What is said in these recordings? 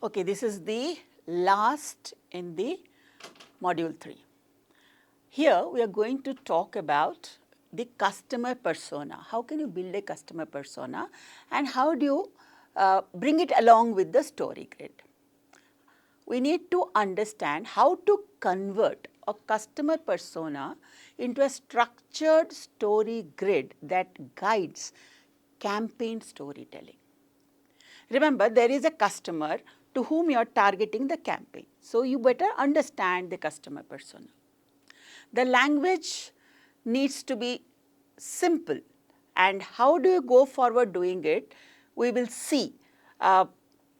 Okay, this is the last in the module 3. Here we are going to talk about the customer persona. How can you build a customer persona and how do you bring it along with the story grid? We need to understand how to convert a customer persona into a structured story grid that guides campaign storytelling. Remember, there is a customer to whom you are targeting the campaign. So, you better understand the customer persona. The language needs to be simple, and how do you go forward doing it? We will see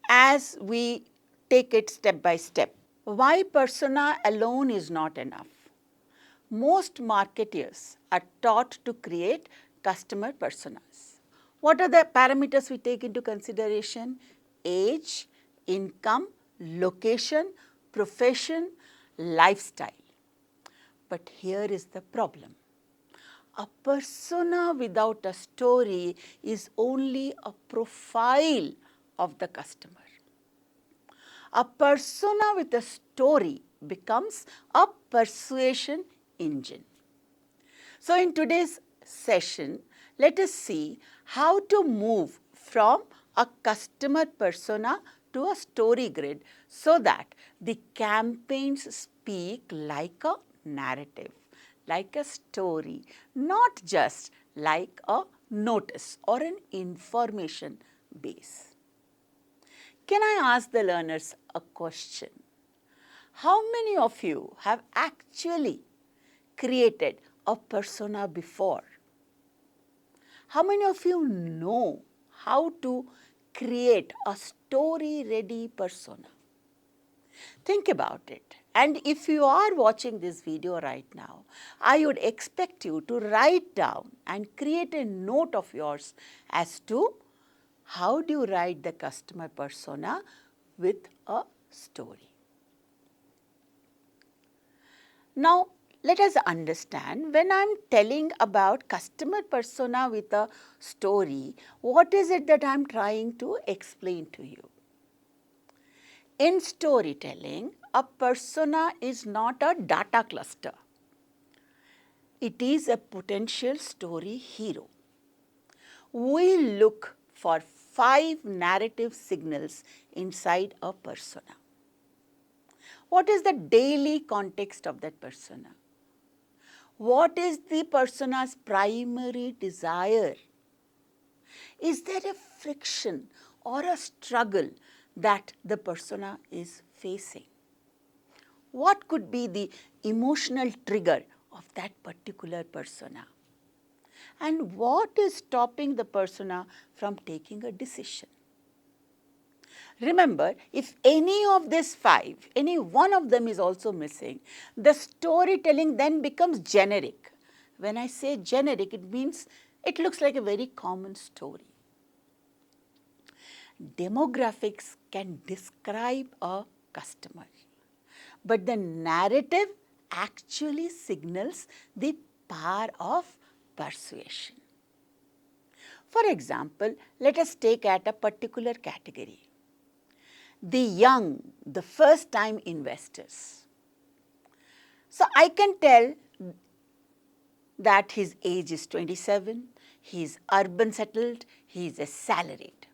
as we take it step by step. Why persona alone is not enough? Most marketeers are taught to create customer personas. What are the parameters we take into consideration? Age, income, location, profession, lifestyle. But here is the problem. A persona without a story is only a profile of the customer. A persona with a story becomes a persuasion engine. So, in today's session, let us see how to move from a customer persona to a story grid so that the campaigns speak like a narrative, like a story, not just like a notice or an information base. Can I ask the learners a question? How many of you have actually created a persona before? How many of you know how to create a story-ready persona? Think about it. And if you are watching this video right now, I would expect you to write down and create a note of yours as to how do you write the customer persona with a story. Now, let us understand, when I am telling about customer persona with a story, what is it that I am trying to explain to you? In storytelling, a persona is not a data cluster. It is a potential story hero. We look for 5 narrative signals inside a persona. What is the daily context of that persona? What is the persona's primary desire? Is there a friction or a struggle that the persona is facing? What could be the emotional trigger of that particular persona? And what is stopping the persona from taking a decision? Remember, if any of these 5, any one of them is also missing, the storytelling then becomes generic. When I say generic, it means it looks like a very common story. Demographics can describe a customer, but the narrative actually signals the power of persuasion. For example, let us take at a particular category. The young, the first time investors. So, I can tell that his age is 27, he is urban settled, he is a salaried.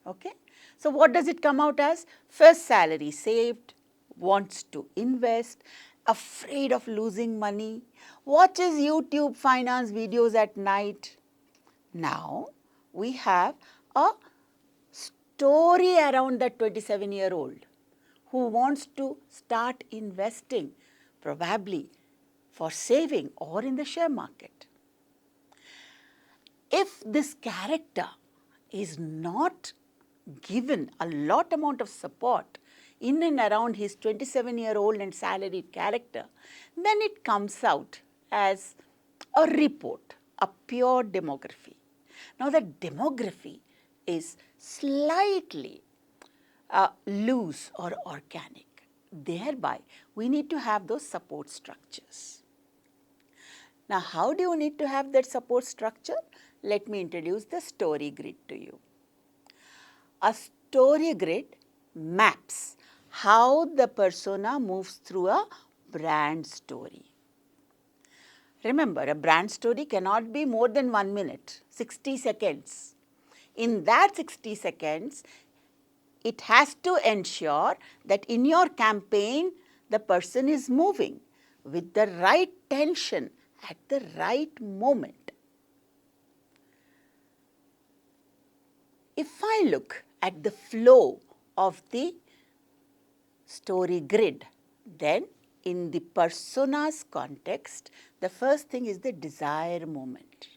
Okay? So, what does it come out as? First salary saved, wants to invest, afraid of losing money, watches YouTube finance videos at night. Now, we have a story around that 27-year-old who wants to start investing, probably for saving or in the share market. If this character is not given a lot amount of support in and around his 27-year-old and salaried character, then it comes out as a report, a pure demography. Now, the demography is slightly loose or organic. Thereby, we need to have those support structures. Now, how do you need to have that support structure? Let me introduce the story grid to you. A story grid maps how the persona moves through a brand story. Remember, a brand story cannot be more than 1 minute, 60 seconds. In that 60 seconds, it has to ensure that in your campaign, the person is moving with the right tension at the right moment. If I look at the flow of the story grid, then in the persona's context, the first thing is the desire moment.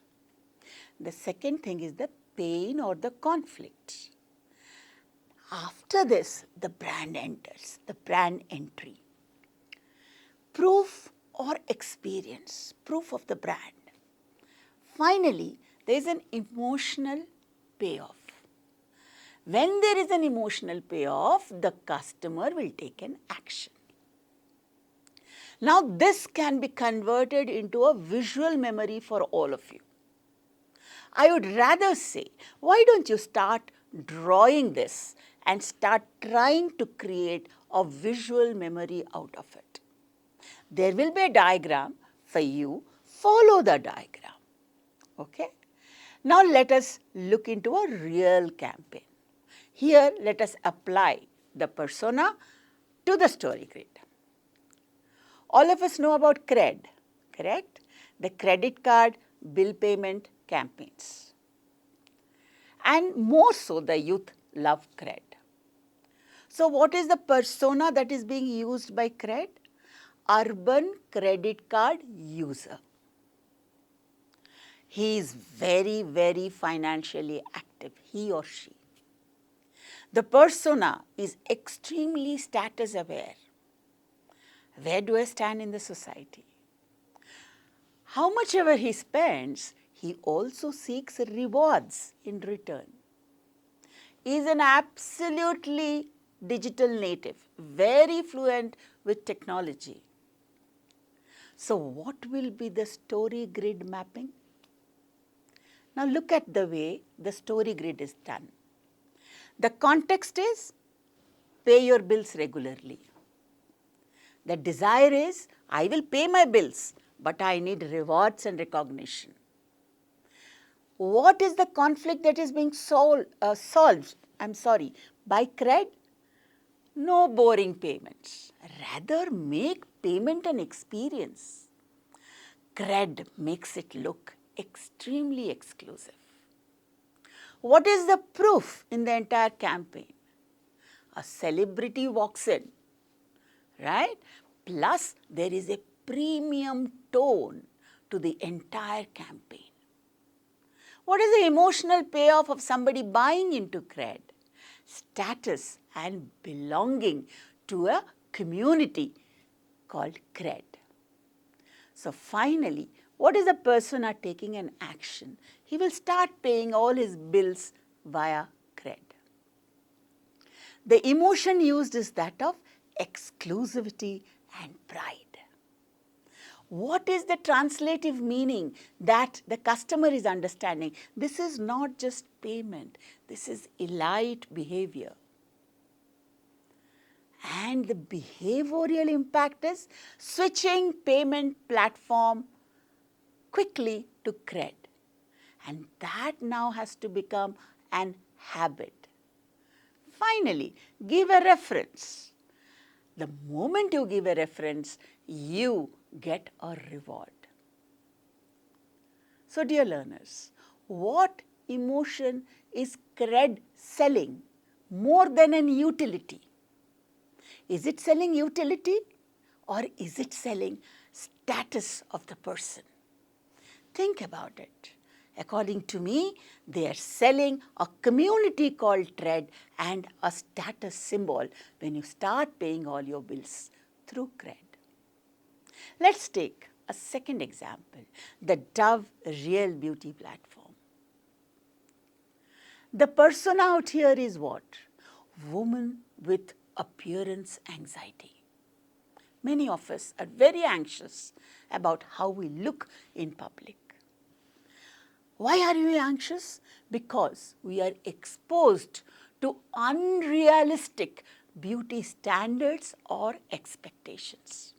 The second thing is the pain or the conflict. After this, the brand enters, the brand entry. Proof or experience, proof of the brand. Finally, there is an emotional payoff. When there is an emotional payoff, the customer will take an action. Now, this can be converted into a visual memory for all of you. I would rather say, why don't you start drawing this and start trying to create a visual memory out of it. There will be a diagram for you. Follow the diagram. Okay? Now, let us look into a real campaign. Here, let us apply the persona to the story grid. All of us know about CRED, correct? The credit card bill payment campaigns. And more so, the youth love CRED. So, what is the persona that is being used by CRED? Urban credit card user. He is very, very financially active, he or she. The persona is extremely status aware. Where do I stand in the society? How much ever he spends, he also seeks rewards in return. He is an absolutely digital native, very fluent with technology. So, what will be the story grid mapping? Now, look at the way the story grid is done. The context is pay your bills regularly. The desire is, I will pay my bills, but I need rewards and recognition. What is the conflict that is being solved by CRED? No boring payments. Rather, make payment an experience. CRED makes it look extremely exclusive. What is the proof in the entire campaign? A celebrity walks in, right? Plus, there is a premium tone to the entire campaign. What is the emotional payoff of somebody buying into CRED? Status and belonging to a community called CRED. So finally, what is the persona taking an action? He will start paying all his bills via CRED. The emotion used is that of exclusivity and pride. What is the translative meaning that the customer is understanding? This is not just payment, this is elite behavior. And the behavioral impact is switching payment platform quickly to CRED. And that now has to become an habit. Finally, give a reference. The moment you give a reference, you get a reward. So, dear learners, what emotion is CRED selling more than an utility? Is it selling utility or is it selling status of the person? Think about it. According to me, they are selling a community called CRED and a status symbol when you start paying all your bills through CRED. Let's take a second example, the Dove Real Beauty platform. The persona out here is what? Woman with appearance anxiety. Many of us are very anxious about how we look in public. Why are we anxious? Because we are exposed to unrealistic beauty standards or expectations.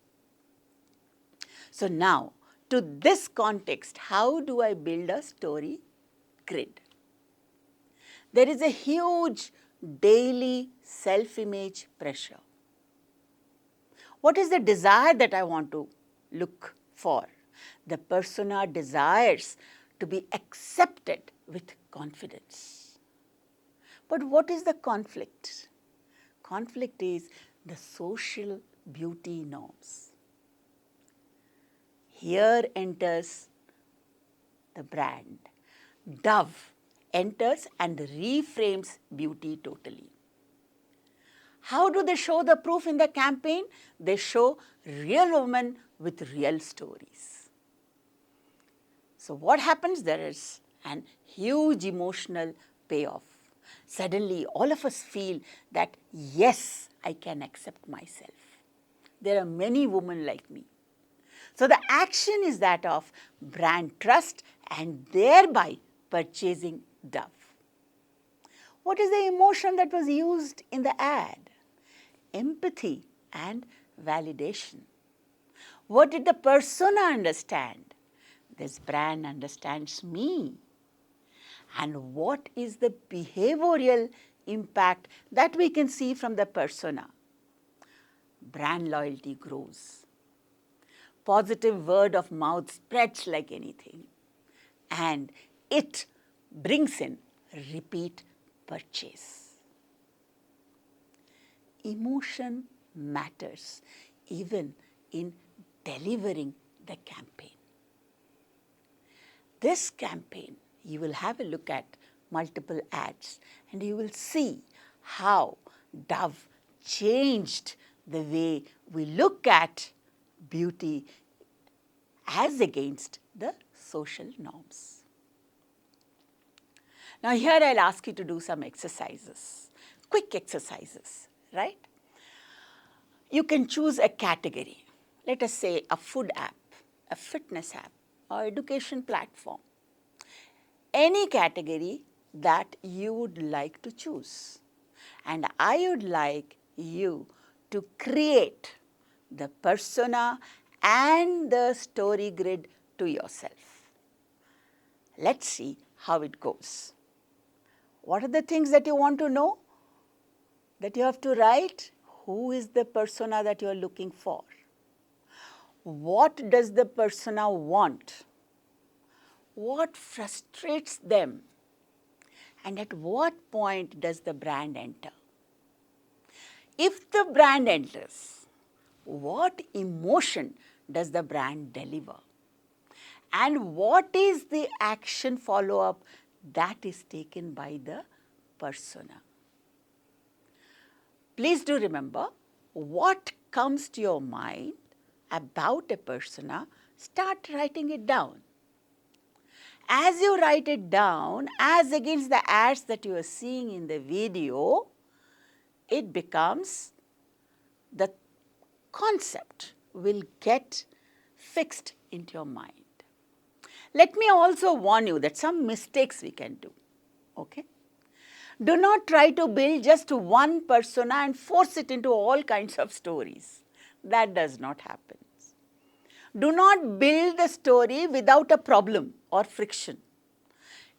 So now, to this context, how do I build a story grid? There is a huge daily self-image pressure. What is the desire that I want to look for? The persona desires to be accepted with confidence. But what is the conflict? Conflict is the social beauty norms. Here enters the brand. Dove enters and reframes beauty totally. How do they show the proof in the campaign? They show real women with real stories. So what happens? There is an huge emotional payoff. Suddenly, all of us feel that, yes, I can accept myself. There are many women like me. So the action is that of brand trust and thereby purchasing Dove. What is the emotion that was used in the ad? Empathy and validation. What did the persona understand? This brand understands me. And what is the behavioral impact that we can see from the persona? Brand loyalty grows. Positive word of mouth spreads like anything. And it brings in repeat purchase. Emotion matters even in delivering the campaign. This campaign, you will have a look at multiple ads and you will see how Dove changed the way we look at beauty as against the social norms. Now here I'll ask you to do some exercises, quick exercises, right? You can choose a category. Let us say a food app, a fitness app, or education platform. Any category that you would like to choose. And I would like you to create the persona and the story grid to yourself. Let's see how it goes. What are the things that you want to know? That you have to write? Who is the persona that you are looking for? What does the persona want? What frustrates them? And at what point does the brand enter? If the brand enters, what emotion does the brand deliver? And what is the action follow-up that is taken by the persona? Please do remember, what comes to your mind about a persona, start writing it down. As you write it down, as against the ads that you are seeing in the video, it becomes, the concept will get fixed into your mind. Let me also warn you that some mistakes we can do, okay? Do not try to build just one persona and force it into all kinds of stories. That does not happen. Do not build the story without a problem or friction.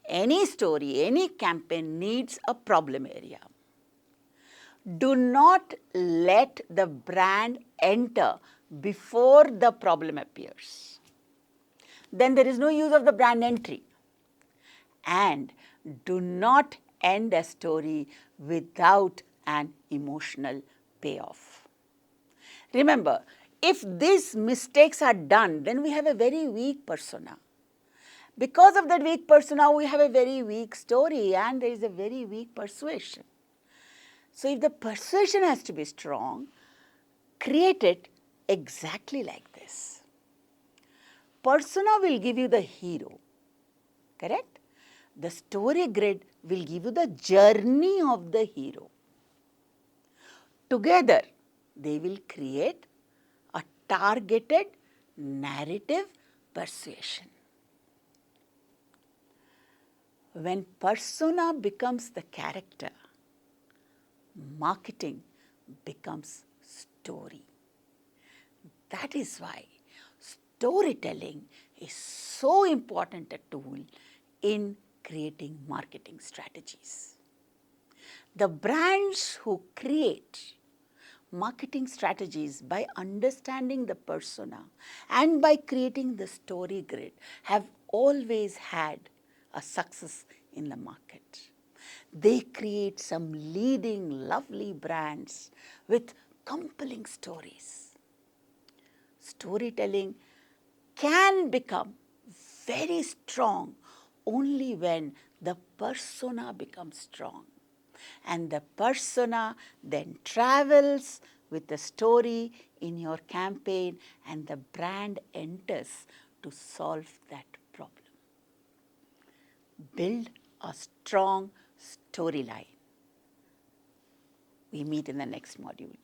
Any story, any campaign needs a problem area. Do not let the brand enter before the problem appears. Then there is no use of the brand entry. And do not end a story without an emotional payoff. Remember, if these mistakes are done, then we have a very weak persona. Because of that weak persona, we have a very weak story and there is a very weak persuasion. So if the persuasion has to be strong, create it exactly like this. Persona will give you the hero, correct? The story grid will give you the journey of the hero. Together, they will create a targeted narrative persuasion. When persona becomes the character, marketing becomes story. That is why storytelling is so important a tool in creating marketing strategies. The brands who create marketing strategies by understanding the persona and by creating the story grid have always had a success in the market. They create some leading lovely brands with compelling stories. Storytelling can become very strong only when the persona becomes strong. And the persona then travels with the story in your campaign and the brand enters to solve that problem. Build a strong storyline. We meet in the next module.